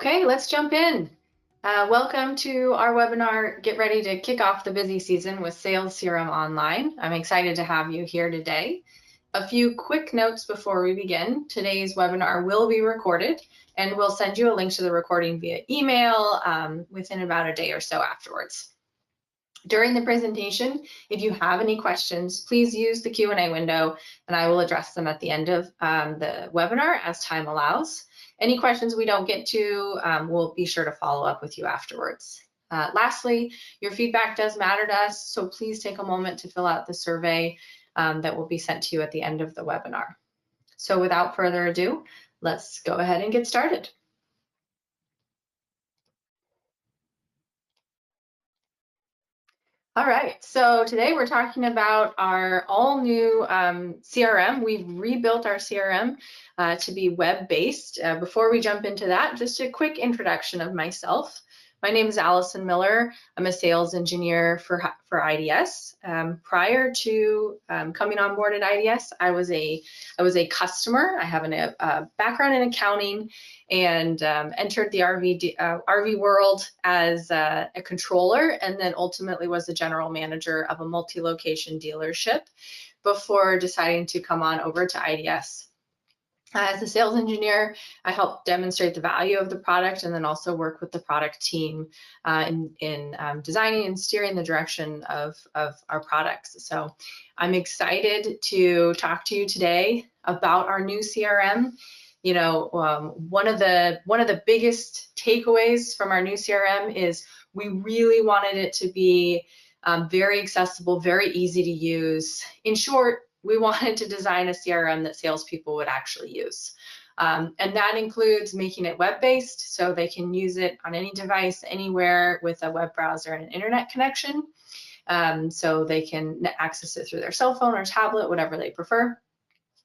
Okay, let's jump in. Welcome to our webinar, Get Ready to Kick Off the Busy Season with SalesCRM Online. I'm excited to have you here today. A few quick notes before we begin. Today's webinar will be recorded, and we'll send you a link to the recording via email within about a day or so afterwards. During the presentation, if you have any questions, please use the Q&A window, and I will address them at the end of the webinar as time allows. Any questions we don't get to, we'll be sure to follow up with you afterwards. Lastly, your feedback does matter to us, so please take a moment to fill out the survey that will be sent to you at the end of the webinar. So without further ado, let's go ahead and get started. All right, so today we're talking about our all new CRM. We've rebuilt our CRM to be web-based. Before we jump into that, just a quick introduction of myself. My name is Allison Miller. I'm a sales engineer for IDS. Prior to coming on board at IDS, I was a customer. I have a background in accounting and entered the RV world as a controller, and then ultimately was the general manager of a multi-location dealership before deciding to come on over to IDS. As a sales engineer, I help demonstrate the value of the product and then also work with the product team in designing and steering the direction of our products. So I'm excited to talk to you today about our new CRM. You know, one of the biggest takeaways from our new CRM is we really wanted it to be very accessible, very easy to use. In short, we wanted to design a CRM that salespeople would actually use. And that includes making it web-based, so they can use it on any device, anywhere with a web browser and an internet connection. So they can access it through their cell phone or tablet, whatever they prefer.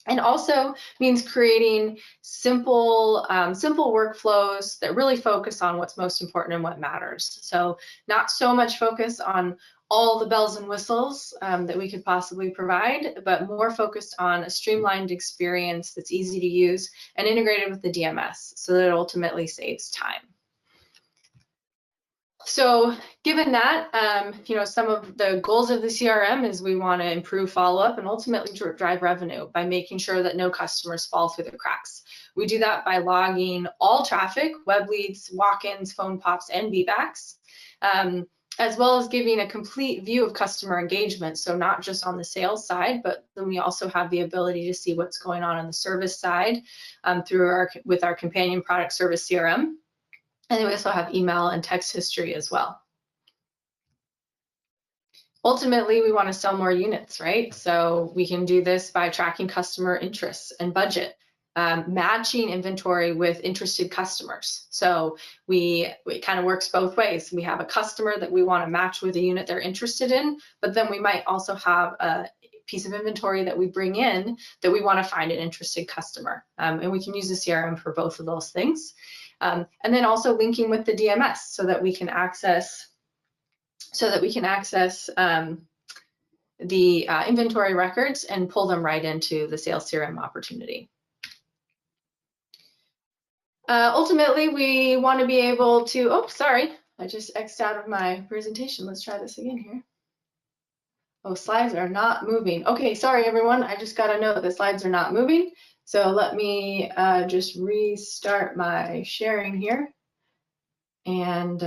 And also means creating simple workflows that really focus on what's most important and what matters. So not so much focus on all the bells and whistles that we could possibly provide, but more focused on a streamlined experience that's easy to use and integrated with the DMS so that it ultimately saves time. So given that, you know, some of the goals of the CRM is we want to improve follow-up and ultimately drive revenue by making sure that no customers fall through the cracks. We do that by logging all traffic, web leads, walk-ins, phone pops, and beatbacks, as well as giving a complete view of customer engagement. So not just on the sales side, but then we also have the ability to see what's going on the service side with our companion product Service CRM. And then we also have email and text history as well. Ultimately, we want to sell more units, right? So we can do this by tracking customer interests and budget, matching inventory with interested customers. So it kind of works both ways. We have a customer that we want to match with a unit they're interested in, but then we might also have a piece of inventory that we bring in that we want to find an interested customer. And we can use the CRM for both of those things. And then also linking with the DMS so that we can access the inventory records and pull them right into the sales CRM opportunity. Ultimately, we want to be able to, oh, sorry, I just X'd out of my presentation. Let's try this again here. Oh, slides are not moving. Okay, sorry, everyone. I just got to know the slides are not moving. So let me just restart my sharing here, and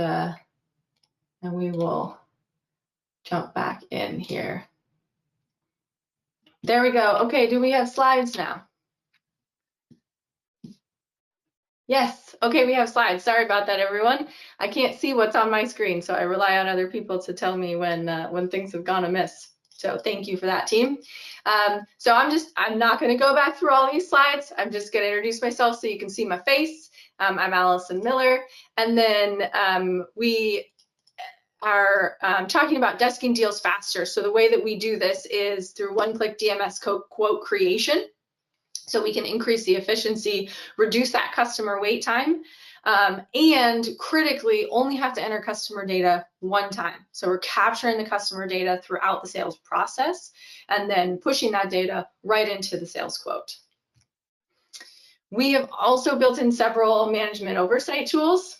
we will jump back in here. There we go. Okay, do we have slides now? Yes, okay, we have slides. Sorry about that, everyone. I can't see what's on my screen, so I rely on other people to tell me when things have gone amiss. So thank you for that, team. So I'm not going to go back through all these slides. I'm just going to introduce myself so you can see my face. I'm Allison Miller, and then we are talking about desking deals faster. So the way that we do this is through one-click DMS quote creation. So we can increase the efficiency, reduce that customer wait time, and critically only have to enter customer data one time. So we're capturing the customer data throughout the sales process and then pushing that data right into the sales quote. We have also built in several management oversight tools,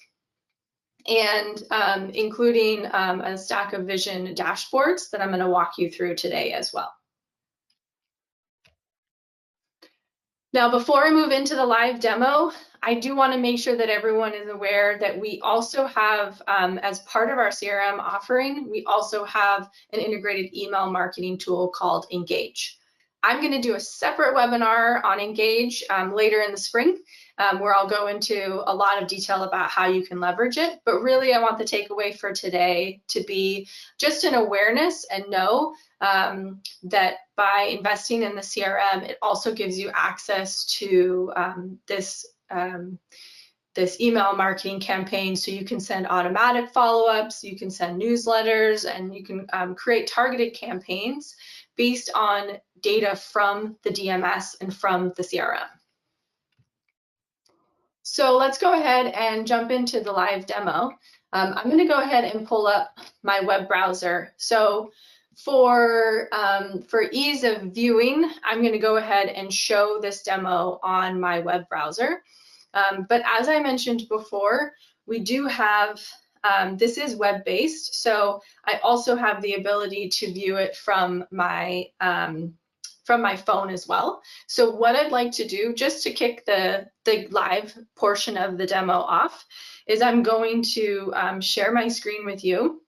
and including a stack of vision dashboards that I'm going to walk you through today as well. Now, before I move into the live demo, I do want to make sure that everyone is aware that we also have, as part of our CRM offering, we also have an integrated email marketing tool called Engage. I'm going to do a separate webinar on Engage later in the spring, where I'll go into a lot of detail about how you can leverage it. But really, I want the takeaway for today to be just an awareness and know that by investing in the CRM, it also gives you access to this email marketing campaign, so you can send automatic follow-ups, you can send newsletters, and you can create targeted campaigns based on data from the DMS and from the CRM. So let's go ahead and jump into the live demo. I'm going to go ahead and pull up my web browser. So for ease of viewing, I'm going to go ahead and show this demo on my web browser. But as I mentioned before, we do have, this is web-based, so I also have the ability to view it from my phone as well. So what I'd like to do, just to kick the live portion of the demo off, is I'm going to share my screen with you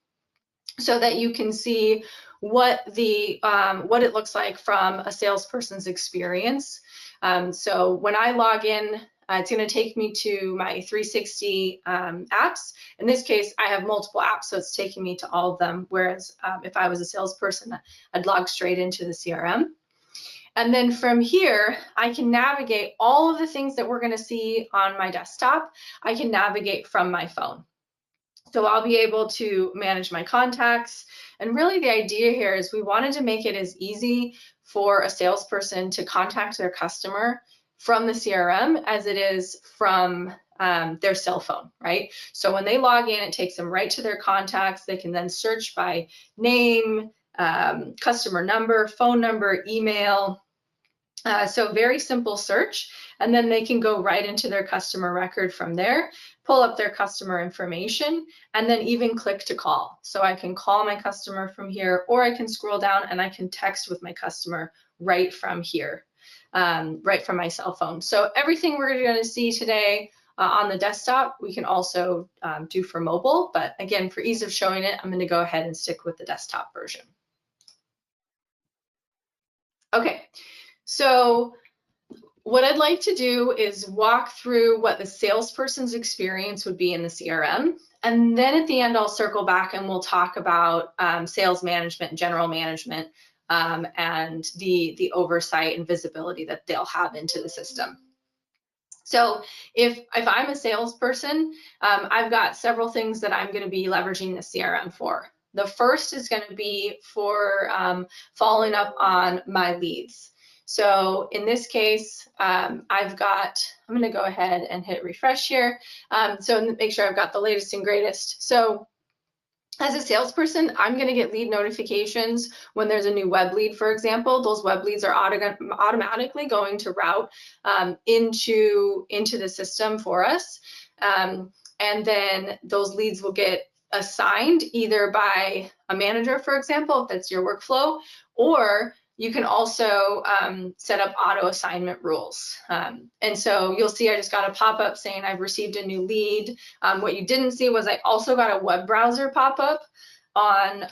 so that you can see what it looks like from a salesperson's experience. So when I log in, it's going to take me to my 360 apps. In this case, I have multiple apps, so it's taking me to all of them, whereas if I was a salesperson, I'd log straight into the CRM. And then from here, I can navigate all of the things that we're going to see on my desktop. I can navigate from my phone. So I'll be able to manage my contacts. And really the idea here is we wanted to make it as easy for a salesperson to contact their customer from the CRM as it is from their cell phone, right? So when they log in, it takes them right to their contacts. They can then search by name, customer number, phone number, email. So very simple search, and then they can go right into their customer record from there, pull up their customer information, and then even click to call. So I can call my customer from here, or I can scroll down and I can text with my customer right from here, right from my cell phone. So everything we're going to see today on the desktop, we can also do for mobile. But again, for ease of showing it, I'm going to go ahead and stick with the desktop version. Okay. So what I'd like to do is walk through what the salesperson's experience would be in the CRM. And then at the end, I'll circle back and we'll talk about sales management, general management, and the oversight and visibility that they'll have into the system. So if I'm a salesperson, I've got several things that I'm going to be leveraging the CRM for. The first is going to be for following up on my leads. So in this case, I'm going to go ahead and hit refresh here. So make sure I've got the latest and greatest. So as a salesperson, I'm going to get lead notifications when there's a new web lead, for example. Those web leads are automatically going to route into the system for us. And then those leads will get assigned either by a manager, for example, if that's your workflow, or you can also set up auto assignment rules. And so you'll see I just got a pop-up saying I've received a new lead. What you didn't see was I also got a web browser pop-up on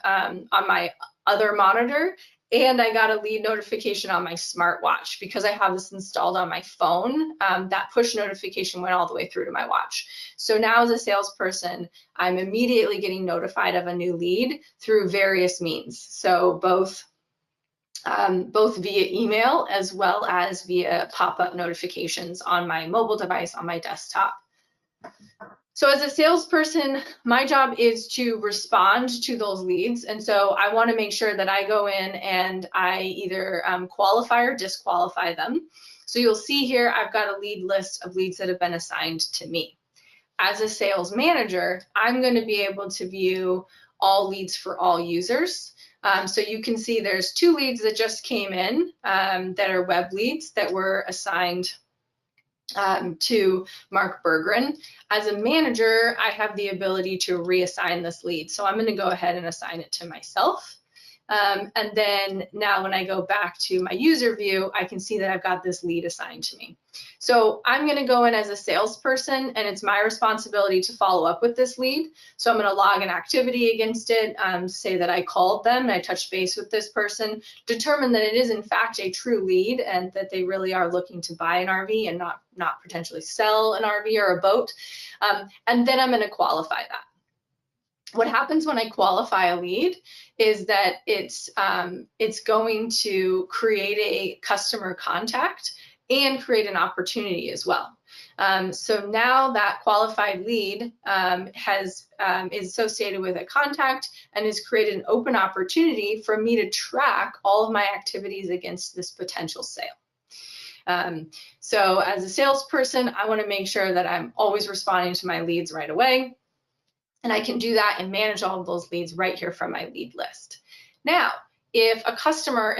my other monitor, and I got a lead notification on my smartwatch because I have this installed on my phone. That push notification went all the way through to my watch. So now as a salesperson, I'm immediately getting notified of a new lead through various means. So both via email as well as via pop-up notifications on my mobile device, on my desktop. So as a salesperson, my job is to respond to those leads. And so I want to make sure that I go in and I either qualify or disqualify them. So you'll see here, I've got a lead list of leads that have been assigned to me. As a sales manager, I'm going to be able to view all leads for all users. So you can see there's 2 leads that just came in that are web leads that were assigned to Mark Berggren. As a manager, I have the ability to reassign this lead. So I'm going to go ahead and assign it to myself. And then now when I go back to my user view, I can see that I've got this lead assigned to me. So I'm going to go in as a salesperson, and it's my responsibility to follow up with this lead. So I'm going to log an activity against it, say that I called them and I touched base with this person, determine that it is in fact a true lead and that they really are looking to buy an RV and not potentially sell an RV or a boat. And then I'm going to qualify that. What happens when I qualify a lead is that it's going to create a customer contact and create an opportunity as well. So now that qualified lead is associated with a contact and has created an open opportunity for me to track all of my activities against this potential sale. So as a salesperson, I want to make sure that I'm always responding to my leads right away. And I can do that and manage all of those leads right here from my lead list. Now, if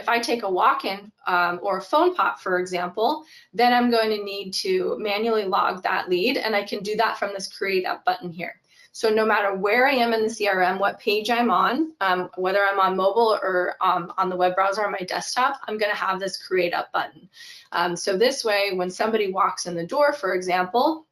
I take a walk-in or a phone pop, for example, then I'm going to need to manually log that lead, and I can do that from this Create Up button here. So no matter where I am in the CRM, what page I'm on, whether I'm on mobile or on the web browser on my desktop, I'm going to have this Create Up button. So this way, when somebody walks in the door, for example,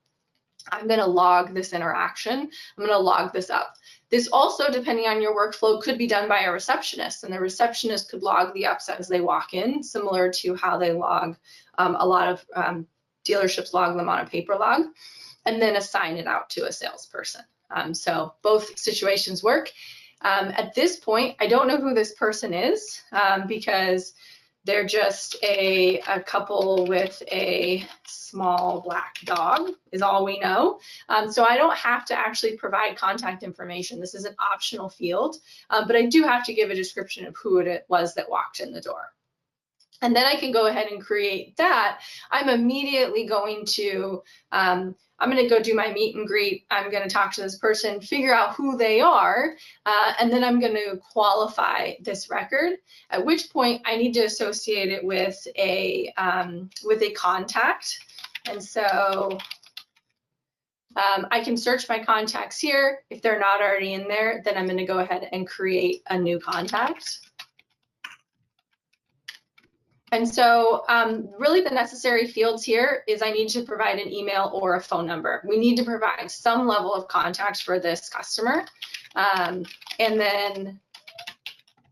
I'm going to log this interaction. I'm going to log this up. This also, depending on your workflow, could be done by a receptionist, and the receptionist could log the ups as they walk in, similar to how they log, a lot of dealerships log them on a paper log, and then assign it out to a salesperson. So both situations work. At this point, I don't know who this person is because they're just a couple with a small black dog is all we know. So I don't have to actually provide contact information. This is an optional field, but I do have to give a description of who it was that walked in the door. And then I can go ahead and create that. I'm immediately going to, I'm going to go do my meet and greet. I'm going to talk to this person, figure out who they are, and then I'm going to qualify this record, at which point I need to associate it with a contact. And so I can search my contacts here. If they're not already in there, then I'm going to go ahead and create a new contact. And so really the necessary fields here is I need to provide an email or a phone number. We need to provide some level of contact for this customer. And then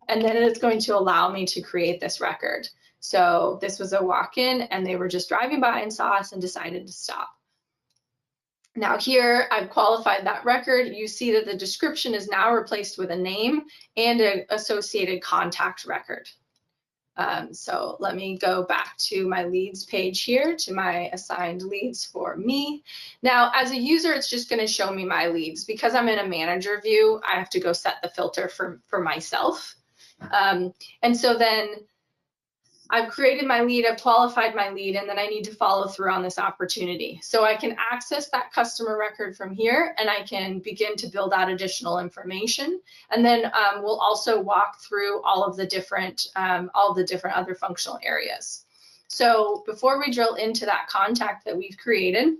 it's going to allow me to create this record. So this was a walk-in and they were just driving by and saw us and decided to stop. Now here I've qualified that record. You see that the description is now replaced with a name and an associated contact record. So let me go back to my leads page here, to my assigned leads for me. Now, as a user, it's just going to show me my leads. Because I'm in a manager view, I have to go set the filter for myself. And so then I've created my lead, I've qualified my lead, and then I need to follow through on this opportunity. So I can access that customer record from here, and I can begin to build out additional information. And then we'll also walk through all the different other functional areas. So before we drill into that contact that we've created,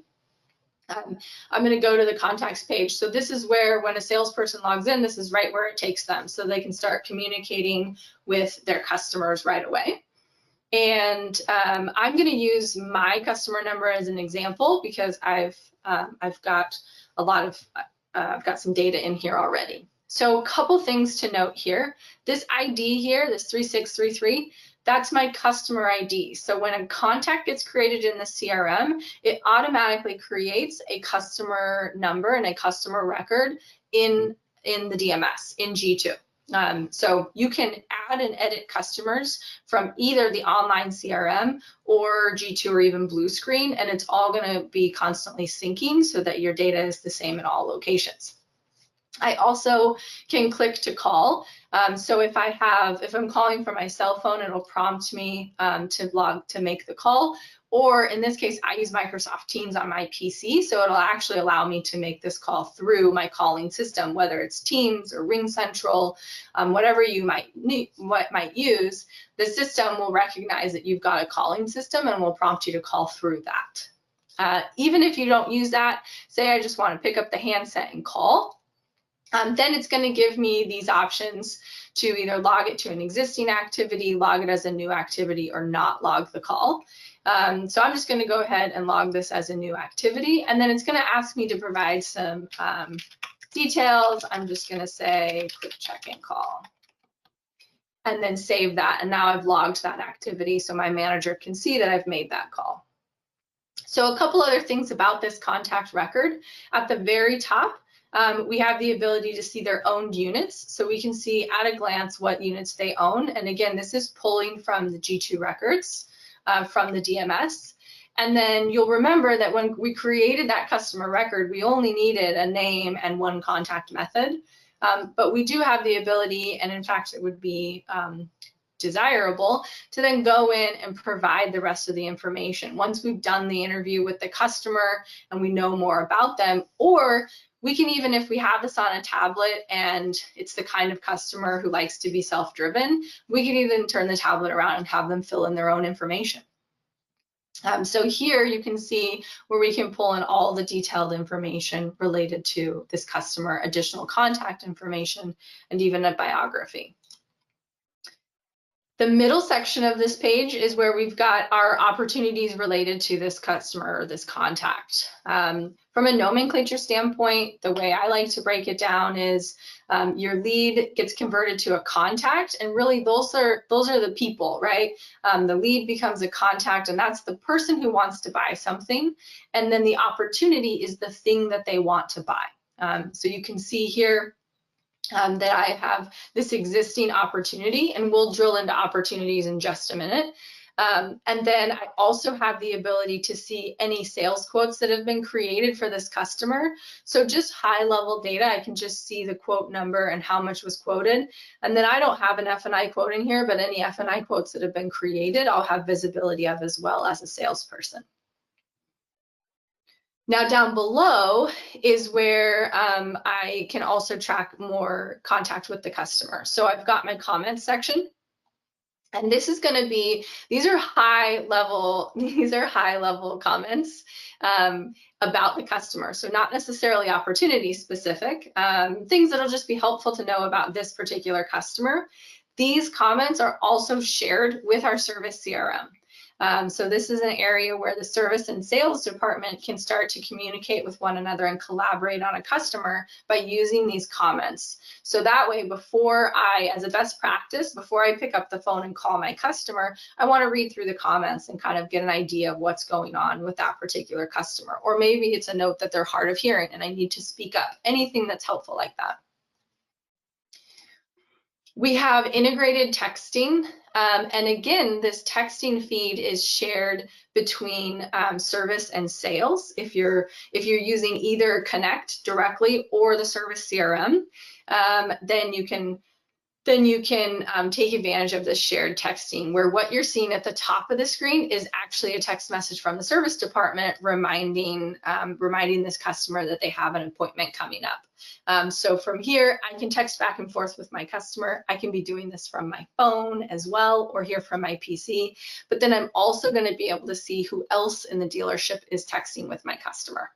I'm going to go to the contacts page. So this is where, when a salesperson logs in, this is right where it takes them, so they can start communicating with their customers right away. And I'm going to use my customer number as an example because I've got I've got some data in here already. So a couple things to note here. This ID here, this 3633, that's my customer ID. So when a contact gets created in the CRM, it automatically creates a customer number and a customer record in the DMS, in G2. So you can add and edit customers from either the online CRM or G2 or even Blue Screen, and it's all going to be constantly syncing so that your data is the same in all locations. I also can click to call. So if I'm calling from my cell phone, it'll prompt me to make the call. Or in this case, I use Microsoft Teams on my PC, so it'll actually allow me to make this call through my calling system, whether it's Teams or RingCentral, whatever you might use. The system will recognize that you've got a calling system and will prompt you to call through that. Even if you don't use that, say I just want to pick up the handset and call, then it's going to give me these options to either log it to an existing activity, log it as a new activity, or not log the call. So I'm just going to go ahead and log this as a new activity, and then it's going to ask me to provide some details. I'm just going to say quick check-in call, and then save that, and now I've logged that activity so my manager can see that I've made that call. So a couple other things about this contact record. At the very top, we have the ability to see their owned units. So we can see at a glance what units they own. And again, this is pulling from the G2 records from the DMS. And then you'll remember that when we created that customer record, we only needed a name and one contact method. But we do have the ability, and in fact, it would be desirable to then go in and provide the rest of the information once we've done the interview with the customer and we know more about them. Or we can, even if we have this on a tablet and it's the kind of customer who likes to be self-driven, we can even turn the tablet around and have them fill in their own information. So here you can see where we can pull in all the detailed information related to this customer, additional contact information, and even a biography. The middle section of this page is where we've got our opportunities related to this customer or this contact. From a nomenclature standpoint, the way I like to break it down is your lead gets converted to a contact, and really those are the people, right? The lead becomes a contact, and that's the person who wants to buy something, and then the opportunity is the thing that they want to buy. So you can see here that I have this existing opportunity, and we'll drill into opportunities in just a minute. And then I also have the ability to see any sales quotes that have been created for this customer. So just high level data, I can just see the quote number and how much was quoted. And then I don't have an F&I quote in here, but any F&I quotes that have been created, I'll have visibility of as well as a salesperson. Now down below is where I can also track more contact with the customer. So I've got my comments section, and this is going to be, these are high level comments about the customer. So not necessarily opportunity specific, things that'll just be helpful to know about this particular customer. These comments are also shared with our service CRM. So this is an area where the service and sales department can start to communicate with one another and collaborate on a customer by using these comments. So that way, before I, as a best practice, before I pick up the phone and call my customer, I want to read through the comments and kind of get an idea of what's going on with that particular customer. Or maybe it's a note that they're hard of hearing and I need to speak up. Anything that's helpful like that. We have integrated texting, and again, this texting feed is shared between service and sales. If you're using either Connect directly or the service CRM, then you can take advantage of this shared texting, where what you're seeing at the top of the screen is actually a text message from the service department reminding this customer that they have an appointment coming up. So from here, I can text back and forth with my customer. I can be doing this from my phone as well, or here from my PC. But then I'm also going to be able to see who else in the dealership is texting with my customer.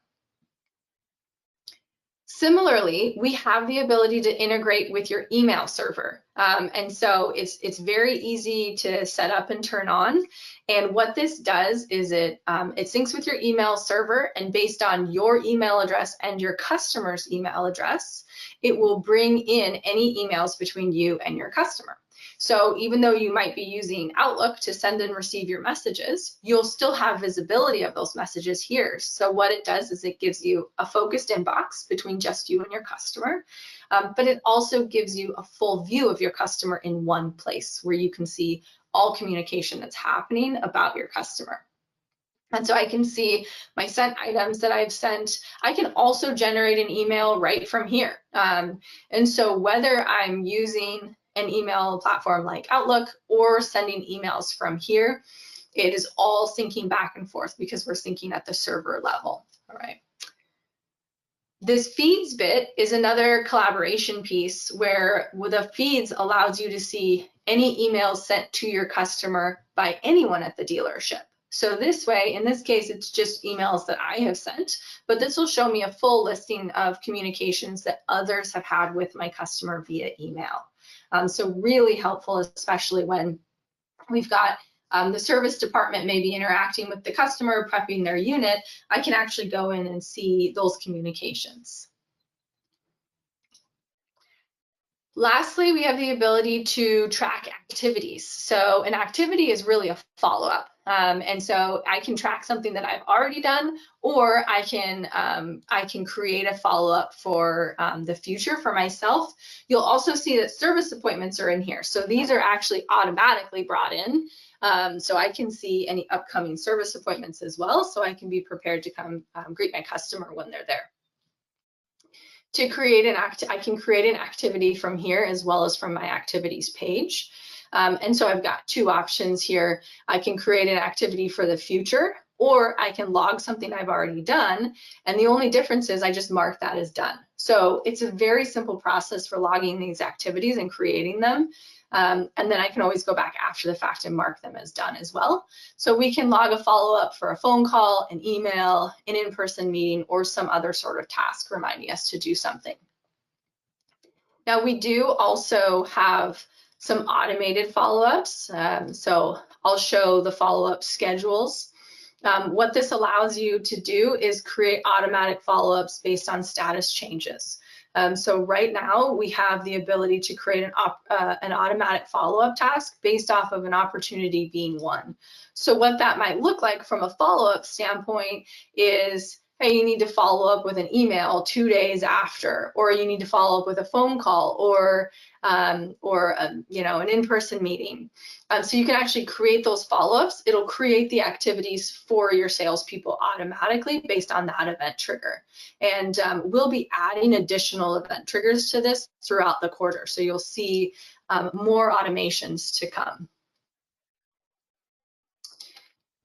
Similarly, we have the ability to integrate with your email server. And so it's very easy to set up and turn on. And what this does is it syncs with your email server, and based on your email address and your customer's email address, it will bring in any emails between you and your customer. So even though you might be using Outlook to send and receive your messages, you'll still have visibility of those messages here. So what it does is it gives you a focused inbox between just you and your customer, but it also gives you a full view of your customer in one place where you can see all communication that's happening about your customer. And so I can see my sent items that I've sent. I can also generate an email right from here. And so whether I'm using an email platform like Outlook or sending emails from here, it is all syncing back and forth because we're syncing at the server level. All right. This feeds bit is another collaboration piece where the feeds allows you to see any emails sent to your customer by anyone at the dealership. So this way, in this case, it's just emails that I have sent, but this will show me a full listing of communications that others have had with my customer via email. So really helpful, especially when we've got the service department maybe interacting with the customer, prepping their unit. I can actually go in and see those communications. Lastly, we have the ability to track activities. So an activity is really a follow-up. And so I can track something that I've already done, or I can create a follow-up for the future for myself. You'll also see that service appointments are in here. So these are actually automatically brought in. So I can see any upcoming service appointments as well. So I can be prepared to come greet my customer when they're there. To create I can create an activity from here as well as from my activities page. And so I've got two options here. I can create an activity for the future, or I can log something I've already done. And the only difference is I just mark that as done. So it's a very simple process for logging these activities and creating them. And then I can always go back after the fact and mark them as done as well. So we can log a follow-up for a phone call, an email, an in-person meeting, or some other sort of task reminding us to do something. Now we do also have some automated follow-ups. So I'll show the follow-up schedules. What this allows you to do is create automatic follow-ups based on status changes. So right now we have the ability to create an automatic follow-up task based off of an opportunity being won. So what that might look like from a follow-up standpoint is, hey, you need to follow up with an email 2 days after, or you need to follow up with a phone call, or an in-person meeting. So you can actually create those follow-ups. It'll create the activities for your salespeople automatically based on that event trigger. And we'll be adding additional event triggers to this throughout the quarter. So you'll see more automations to come.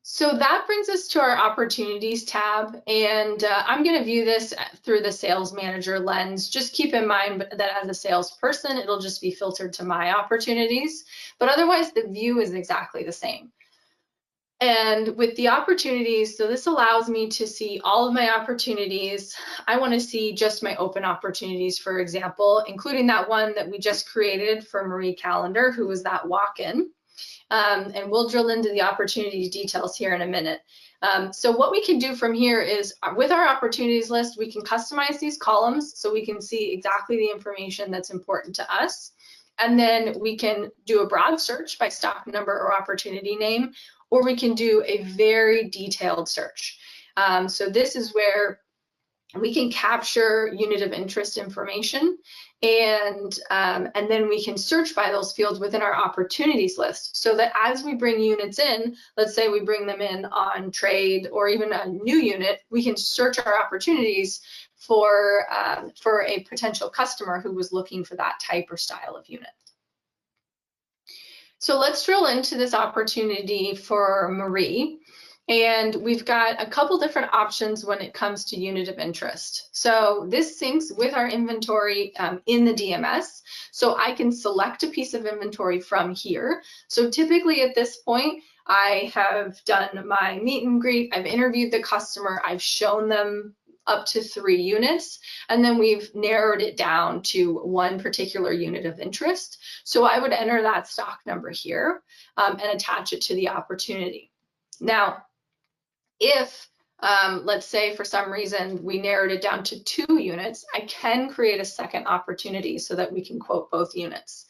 So that brings us to our opportunities tab, and I'm going to view this through the sales manager lens. Just keep in mind that as a salesperson, it'll just be filtered to my opportunities, but otherwise the view is exactly the same. And with the opportunities, so this allows me to see all of my opportunities. I want to see just my open opportunities, for example, including that one that we just created for Marie Callender, who was that walk-in. And we'll drill into the opportunity details here in a minute. So what we can do from here is, with our opportunities list, we can customize these columns so we can see exactly the information that's important to us. And then we can do a broad search by stock number or opportunity name, or we can do a very detailed search. So this is where we can capture unit of interest information, and then we can search by those fields within our opportunities list, so that as we bring units in, let's say we bring them in on trade or even a new unit, we can search our opportunities for a potential customer who was looking for that type or style of unit. So let's drill into this opportunity for Marie. And we've got a couple different options when it comes to unit of interest. So this syncs with our inventory in the DMS. So I can select a piece of inventory from here. So typically at this point, I have done my meet and greet, I've interviewed the customer, I've shown them up to 3 units, and then we've narrowed it down to one particular unit of interest. So I would enter that stock number here and attach it to the opportunity. Now, if let's say for some reason we narrowed it down to 2 units, I can create a second opportunity so that we can quote both units.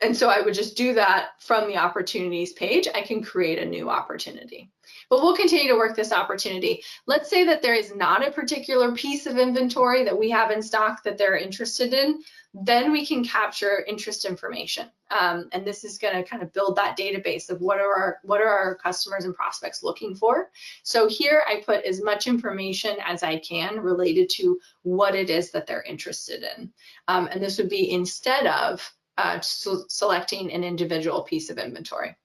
And so I would just do that from the opportunities page. I can create a new opportunity. But we'll continue to work this opportunity. Let's say that there is not a particular piece of inventory that we have in stock that they're interested in. Then we can capture interest information. And this is going to kind of build that database of what are our customers and prospects looking for. So here I put as much information as I can related to what it is that they're interested in. And this would be instead of selecting an individual piece of inventory.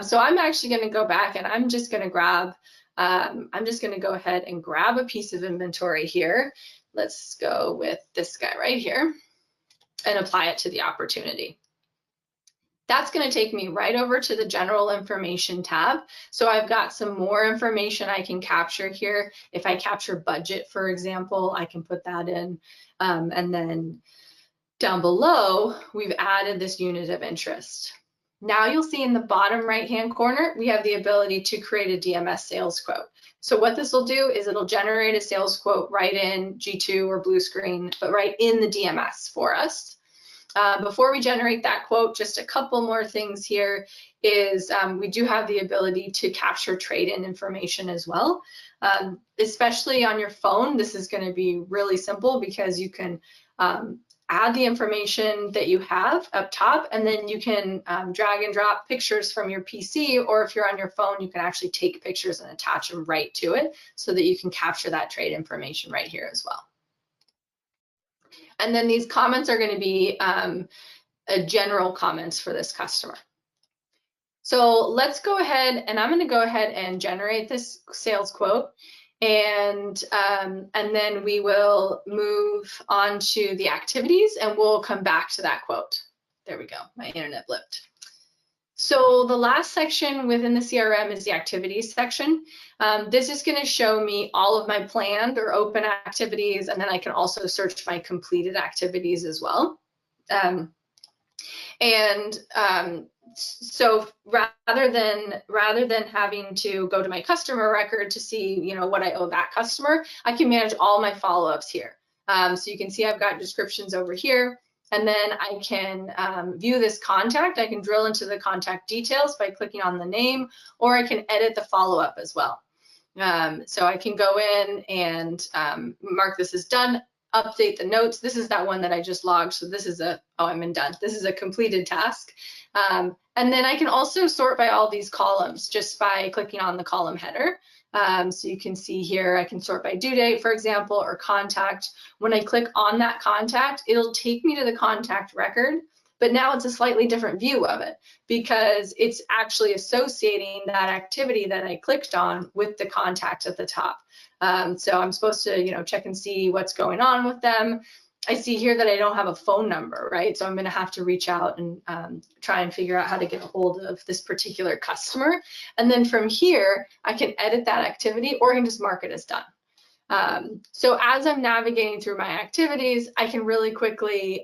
So I'm actually going to go back and I'm just going to grab, I'm just going to go ahead and grab a piece of inventory here. Let's go with this guy right here and apply it to the opportunity. That's going to take me right over to the general information tab. So I've got some more information I can capture here. If I capture budget, for example, I can put that in. And then down below, we've added this unit of interest. Now you'll see in the bottom right-hand corner, we have the ability to create a DMS sales quote. So what this will do is it'll generate a sales quote right in G2 or Blue Screen, but right in the DMS for us. Before we generate that quote, just a couple more things here is we do have the ability to capture trade-in information as well. Especially on your phone, this is going to be really simple because you can add the information that you have up top, and then you can drag and drop pictures from your PC, or if you're on your phone, you can actually take pictures and attach them right to it so that you can capture that trade information right here as well. And then these comments are going to be general comments for this customer. So let's go ahead, and I'm going to go ahead and generate this sales quote, and then we will move on to the activities, and we'll come back to that quote. There we go. My internet blipped. So the last section within the CRM is the activities section. This is going to show me all of my planned or open activities, and then I can also search my completed activities as well. So rather than having to go to my customer record to see, you know, what I owe that customer, I can manage all my follow-ups here. So you can see I've got descriptions over here. And then I can view this contact. I can drill into the contact details by clicking on the name, or I can edit the follow-up as well. So I can go in and mark this as done, update the notes. This is that one that I just logged. So this is I'm done. This is a completed task. And then I can also sort by all these columns just by clicking on the column header. So you can see here, I can sort by due date, for example, or contact. When I click on that contact, it'll take me to the contact record, but now it's a slightly different view of it because it's actually associating that activity that I clicked on with the contact at the top. So I'm supposed to, you know, check and see what's going on with them. I see here that I don't have a phone number, right? So I'm going to have to reach out and try and figure out how to get a hold of this particular customer. And then from here, I can edit that activity, or I can just mark it as done. So as I'm navigating through my activities, I can really quickly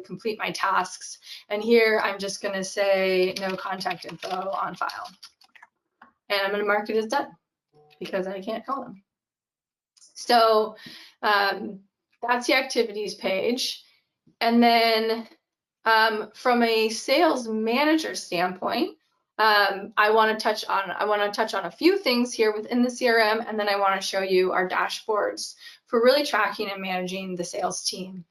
complete my tasks. And here I'm just going to say no contact info on file, and I'm going to mark it as done because I can't call them. So that's the activities page. And then from a sales manager standpoint, I want to touch on a few things here within the CRM, and then I want to show you our dashboards for really tracking and managing the sales team.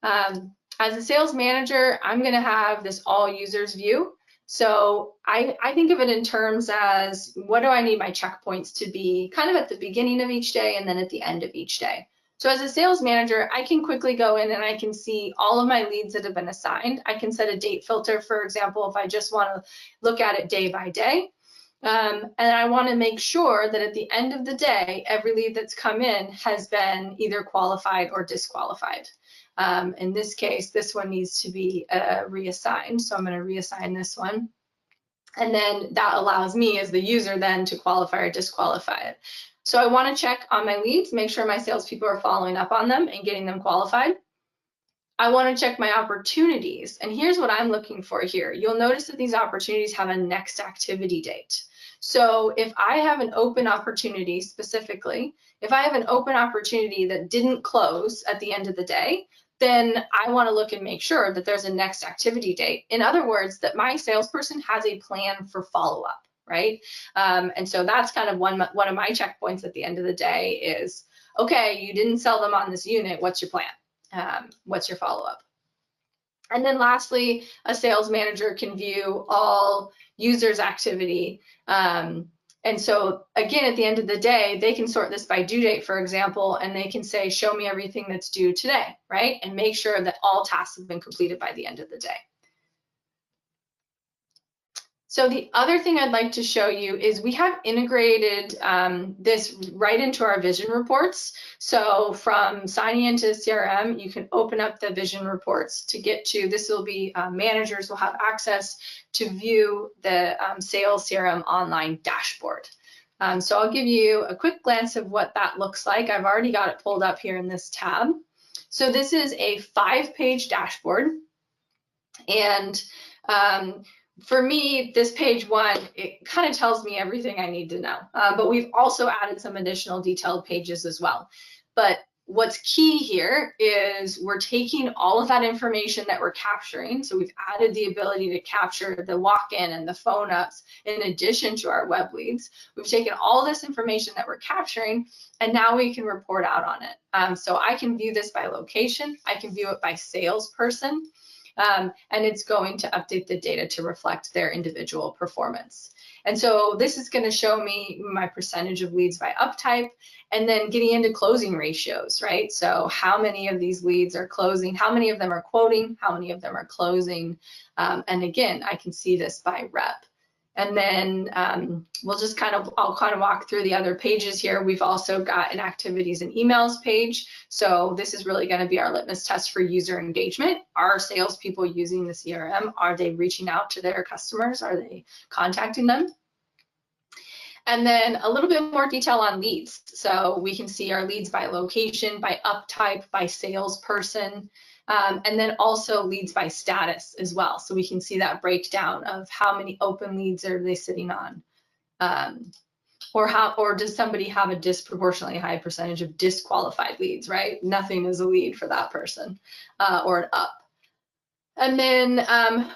As a sales manager, I'm going to have this all users view. So I think of it in terms as, what do I need my checkpoints to be kind of at the beginning of each day and then at the end of each day. So as a sales manager, I can quickly go in and I can see all of my leads that have been assigned. I can set a date filter, for example, if I just want to look at it day by day. And I want to make sure that at the end of the day, every lead that's come in has been either qualified or disqualified. In this case, this one needs to be reassigned. So I'm going to reassign this one. And then that allows me as the user then to qualify or disqualify it. So I want to check on my leads, make sure my salespeople are following up on them and getting them qualified. I want to check my opportunities. And here's what I'm looking for here. You'll notice that these opportunities have a next activity date. So if I have an open opportunity specifically, if I have an open opportunity that didn't close at the end of the day, then I want to look and make sure that there's a next activity date. In other words, that my salesperson has a plan for follow-up, right? And so that's kind of one of my checkpoints at the end of the day is, okay, you didn't sell them on this unit. What's your plan? What's your follow-up? And then lastly, a sales manager can view all users' activity. And so again, at the end of the day, they can sort this by due date, for example, and they can say, show me everything that's due today, right? And make sure that all tasks have been completed by the end of the day. So the other thing I'd like to show you is we have integrated this right into our vision reports. So from signing into CRM, you can open up the vision reports to get to, this will be, managers will have access to view the SalesCRM Online dashboard. So I'll give you a quick glance of what that looks like. I've already got it pulled up here in this tab. So this is a 5-page dashboard. And for me, this page 1, it kind of tells me everything I need to know. But we've also added some additional detailed pages as well. But what's key here is we're taking all of that information that we're capturing. So we've added the ability to capture the walk-in and the phone ups in addition to our web leads. We've taken all this information that we're capturing, and now we can report out on it. So I can view this by location. I can view it by salesperson. And it's going to update the data to reflect their individual performance. And so this is going to show me my percentage of leads by uptype, and then getting into closing ratios, right? So how many of these leads are closing, how many of them are quoting, how many of them are closing. And again, I can see this by rep. And then I'll kind of walk through the other pages here. We've also got an activities and emails page. So this is really going to be our litmus test for user engagement. Are salespeople using the CRM? Are they reaching out to their customers? Are they contacting them? And then a little bit more detail on leads. So we can see our leads by location, by uptype, by salesperson. And then also leads by status as well. So we can see that breakdown of how many open leads are they sitting on, or does somebody have a disproportionately high percentage of disqualified leads, right? Nothing is a lead for that person, or an up. And then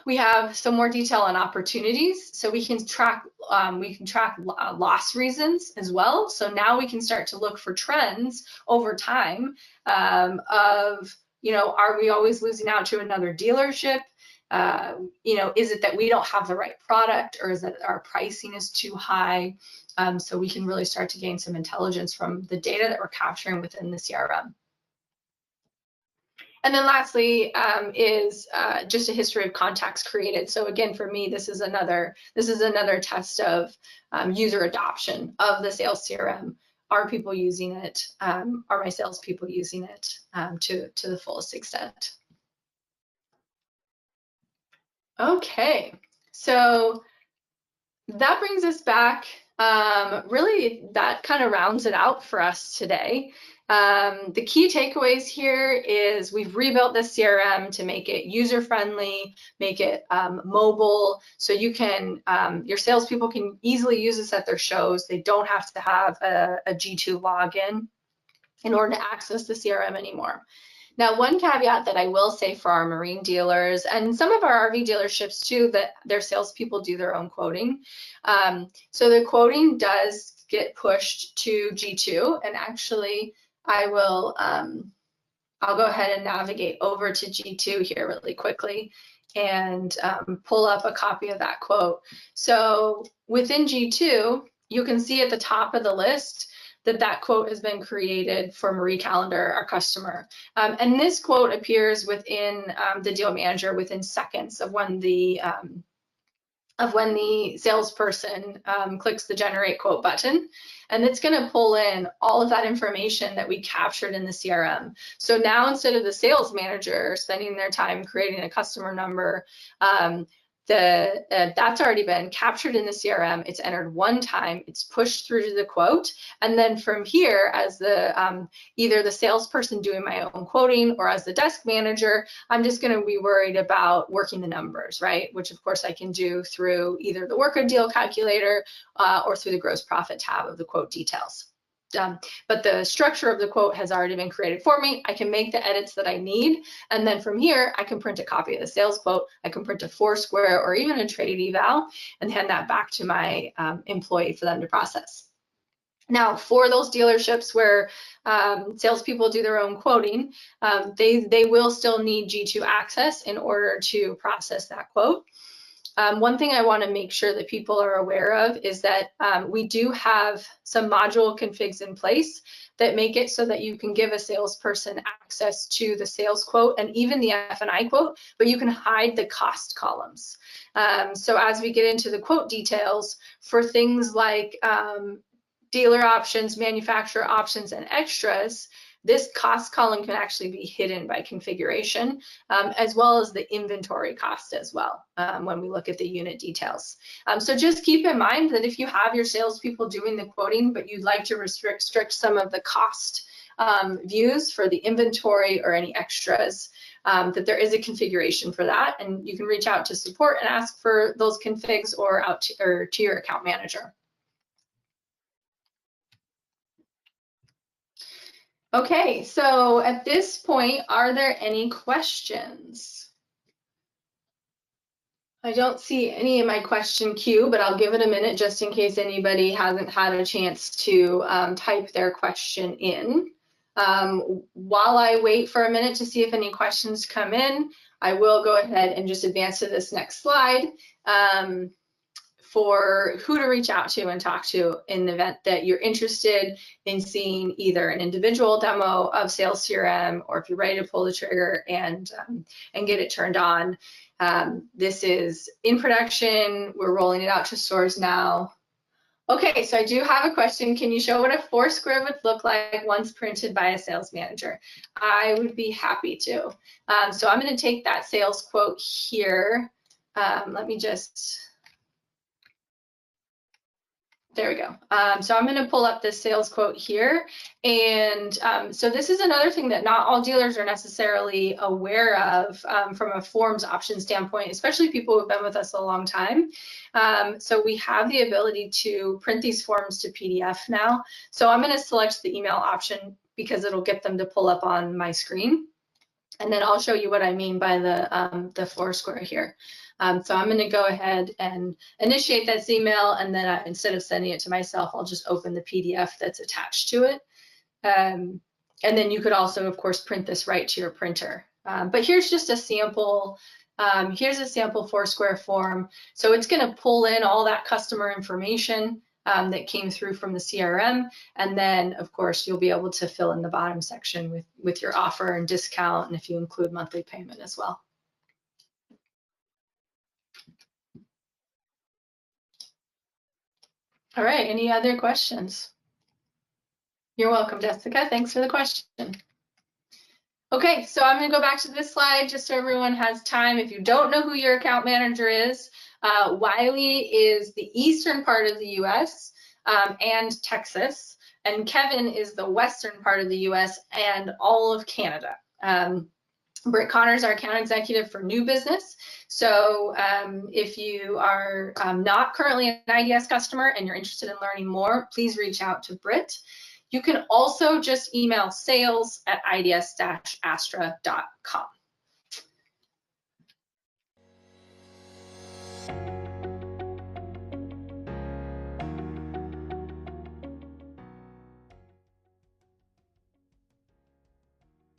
we have some more detail on opportunities. So we can track loss reasons as well. So now we can start to look for trends over time of, are we always losing out to another dealership? Is it that we don't have the right product, or is it our pricing is too high? So we can really start to gain some intelligence from the data that we're capturing within the CRM. And then lastly is just a history of contacts created. So again, for me, this is another test of user adoption of the sales CRM. Are people using it? Are my salespeople using it to the fullest extent? Okay, so that brings us back. Really, that kind of rounds it out for us today. The key takeaways here is we've rebuilt the CRM to make it user-friendly, make it mobile, so you can, your salespeople can easily use this at their shows. They don't have to have a G2 login in order to access the CRM anymore. Now, one caveat that I will say for our marine dealers and some of our RV dealerships too, that their salespeople do their own quoting. So the quoting does get pushed to G2, and actually I'll go ahead and navigate over to G2 here really quickly and pull up a copy of that quote. So within G2, you can see at the top of the list that quote has been created for Marie Calendar, our customer. And this quote appears within the deal manager within seconds of when the salesperson clicks the generate quote button. And it's going to pull in all of that information that we captured in the CRM. So now instead of the sales manager spending their time creating a customer number, that's already been captured in the CRM. It's entered one time, it's pushed through to the quote, and then from here, as the either the salesperson doing my own quoting or as the desk manager, I'm just going to be worried about working the numbers, right? Which of course I can do through either the work a deal calculator or through the gross profit tab of the quote details. But the structure of the quote has already been created for me. I can make the edits that I need, and then from here I can print a copy of the sales quote. I can print a Foursquare or even a trade eval and hand that back to my employee for them to process. Now, for those dealerships where salespeople do their own quoting, they will still need G2 access in order to process that quote. One thing I want to make sure that people are aware of is that we do have some module configs in place that make it so that you can give a salesperson access to the sales quote and even the F&I quote, but you can hide the cost columns. So as we get into the quote details for things like dealer options, manufacturer options, and extras, this cost column can actually be hidden by configuration, as well as the inventory cost as well, when we look at the unit details. So just keep in mind that if you have your salespeople doing the quoting, but you'd like to restrict some of the cost views for the inventory or any extras, that there is a configuration for that, and you can reach out to support and ask for those configs or to your account manager. Okay, so at this point, are there any questions? I don't see any in my question queue, but I'll give it a minute just in case anybody hasn't had a chance to type their question in. While I wait for a minute to see if any questions come in, I will go ahead and just advance to this next slide. For who to reach out to and talk to in the event that you're interested in seeing either an individual demo of SalesCRM, or if you're ready to pull the trigger and get it turned on. This is in production. We're rolling it out to stores now. Okay, so I do have a question. Can you show what a Foursquare would look like once printed by a sales manager? I would be happy to. So I'm going to take that sales quote here. Let me just... There we go. So I'm going to pull up this sales quote here. And so this is another thing that not all dealers are necessarily aware of from a forms option standpoint, especially people who have been with us a long time. So we have the ability to print these forms to PDF now. So I'm going to select the email option because it'll get them to pull up on my screen. And then I'll show you what I mean by the Foursquare here. So I'm going to go ahead and initiate this email, and then instead of sending it to myself, I'll just open the PDF that's attached to it. And then you could also, of course, print this right to your printer. But here's just a sample. Here's a sample Foursquare form. So it's going to pull in all that customer information that came through from the CRM. And then, of course, you'll be able to fill in the bottom section with your offer and discount, and if you include monthly payment as well. All right, any other questions? You're welcome, Jessica. Thanks for the question. Okay, so I'm going to go back to this slide just so everyone has time. If you don't know who your account manager is, Wiley is the eastern part of the US and Texas, and Kevin is the western part of the US and all of Canada. Britt Connor is our account executive for new business. So if you are not currently an IDS customer and you're interested in learning more, please reach out to Britt. You can also just email sales@ids-astra.com.